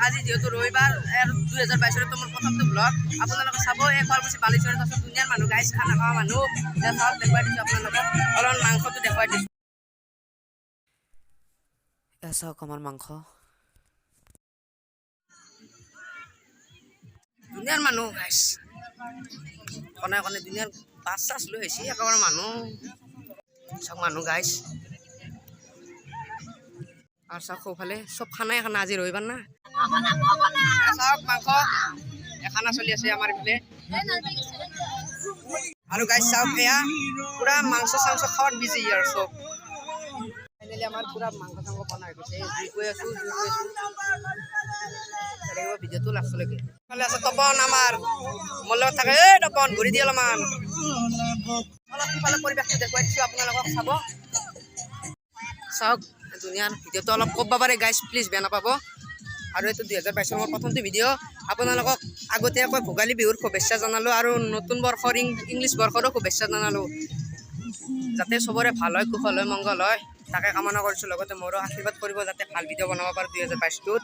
আজি যেহেতু ৰবিবাৰ 2022 তোমাৰ প্ৰথমটো ব্লগ আপনাদেৰ চাব এই শুৱালকুছি বালিচৰত আছে দুনিয়াৰ মানুহ গাইছ খানা খাওয়া মানুহ চাওক দেখুৱাই দিছোঁ আপোনালোকক অলপ মাংসটো দেখুৱাই দিছোঁ চাওক আমাৰ মাংস দুনিয়াৰ মানুহ গাইছ কনে কনে দুনিয়াৰ পাঁচ চাছ লৈ আহিছে একেবাৰে মানুহ চাওক মানুহ গাইছ আর চাওক সোঁফালে সব খানাই খানা আজি রবিবার না চাওক মাংস খানা চলি আছে আমার এফালে আর গাইছ চাওক এয়া পুরা মাংস চাংস খাওয়াত বিজি আর সব ফাইনালি আমার পুরা মাংস চাংস বনা হৈ গৈছে জুই গৈ আছো ভিডিওটো লাষ্টলৈকে ফালে আছে তপন আমার মোৰ লগত থাকে এই তপন ঘূৰি দি অলপমান অলপ সিফালে পৰিৱেশটো দেখুৱাই দিছোঁ আপোনালোকক চাব চাওক দুনিয়াৰ ভিডিওটো অলপ ক'ব পাৰে গাইছ প্লিজ বেয়া নাপাব আৰু এইটো 2022 মোৰ প্ৰথমটো ভিডিঅ' আপোনালোকক আগতীয়াকৈ ভোগালী বিহুৰ শুভেচ্ছা জনালোঁ আৰু নতুন বৰ্ষৰ ইংলিছ বৰ্ষৰো শুভেচ্ছা জনালোঁ যাতে চবৰে ভাল হয় কুশল হয় মংগল হয় তাকে কামনা কৰিছোঁ লগতে মোৰো আশীৰ্বাদ কৰিব যাতে ভাল ভিডিঅ' বনাব পাৰোঁ 2022টোত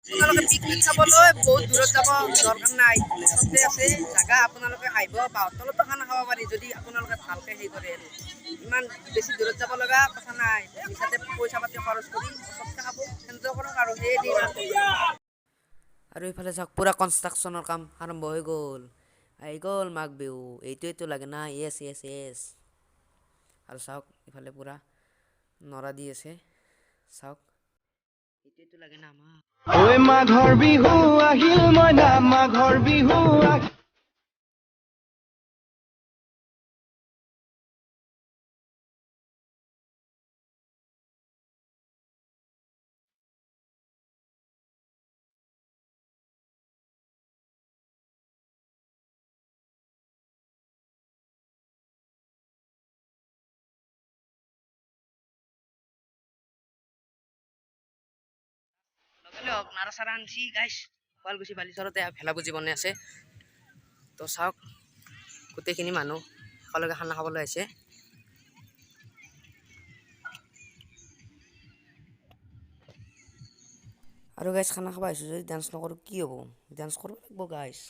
আপোনালোকে পিকনিক খাবলৈ বহুত দূৰত যাব দৰকাৰ নাই ওচৰতে আছে জাগা আপোনালোকে আহিব বাঁহৰ তলতো খানা খাব পাৰি যদি আপোনালোকে ভালকৈ হেৰি কৰে আৰু ইমান বেছি দূৰত যাব লগা কথা নাই মিছাতে পইচা পাতি খৰচ কৰি ওচৰতে খাব সেনেকৈ কৰক আৰু সেই দিন আৰু এইফালে চাওক পুৰা কনষ্ট্ৰাকশ্যনৰ কাম আৰম্ভ হৈ গ'ল আহি গ'ল মাঘ বিহু এইটোৱেতো লাগে না য়েছ য়েছ য়েছ আৰু চাওক ইফালে পুৰা নৰা দি আছে চাওক এইটোৱেতো লাগে না আমাক ঐ মাঘৰ বিহু আহিল মইনা মাঘৰ বিহু নাৰা চাৰা আনছি গাইছ শুৱালকুছি বালিচৰতে ভেলাপুজি বনাই আছে তো চাওক গোটেইখিনি মানুহ একেলগে খানা খাবলৈ আহিছে আৰু গাইছ খানা খাব আহিছোঁ যদি ডান্স নকৰোঁ কি হ'ব ডান্স কৰিব লাগিব গাইছ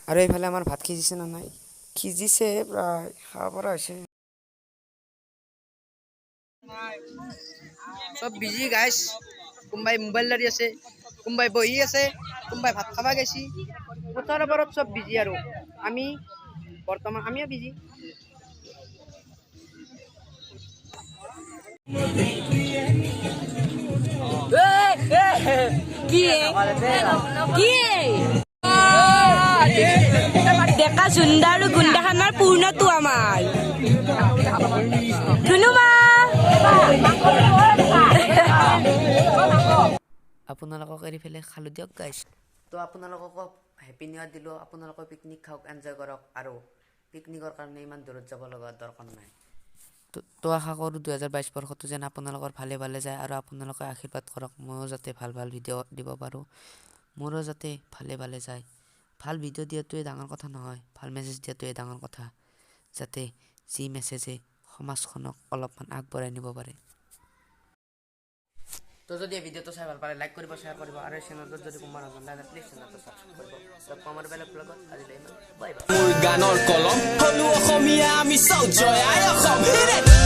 আৰু এইফালে আমাৰ ভাত সিজিছে না নাই সিজিছে প্ৰায় খাব পৰা হৈছে চব বিজি গাইছ কোনোবাই মোবাইল লাৰি আছে কোনোবাই বহি আছে কোনোবাই ভাত খাব গৈছি পথাৰৰ পাৰত চব বিজি আৰু আমি বৰ্তমান আমিও বিজি ডেকা জুন্দা আৰু গুণ্ডাখানাৰ পূৰ্ণটো আমাৰ ধুনুমা আপোনালোকক এৰি পেলাই খালোঁ দিয়ক গাইছ তো আপোনালোকক হেপী নিউ ইয়াৰ দিলোঁ আপোনালোকে পিকনিক খাওক এনজয় কৰক আৰু পিকনিকৰ কাৰণে ইমান দূৰত যাব লগা দৰকাৰ নাই তো আশা কৰোঁ 2022 বৰ্ষটো যেন আপোনালোকৰ ভালে ভালে যায় আৰু আপোনালোকে আশীৰ্বাদ কৰক ময়ো যাতে ভাল ভাল ভিডিঅ' দিব পাৰোঁ মোৰো যাতে ভালে ভালে যায় ভাল ভিডিঅ' দিয়াটোৱে ডাঙৰ কথা নহয় ভাল মেছেজ দিয়াটোৱে ডাঙৰ কথা যাতে যি মেছেজে সমাজখনক অলপমান আগবঢ়াই নিব পাৰে তো যদি এই ভিডিঅ'টো চাই ভাল পালে লাইক কৰিব শ্বেয়াৰ কৰিব আৰু চেনেলটোত যদি কোনোবা নতুন থাকে প্লিজ চেনেলটো ছাবস্ক্ৰাইব কৰিব লগ পাম আৰু বেলেগ ব্লগত আজিলৈ ইমান বাই বাই মোৰ গানৰ কলম হলো অসমীয়া আমি চাও জয় আই অসম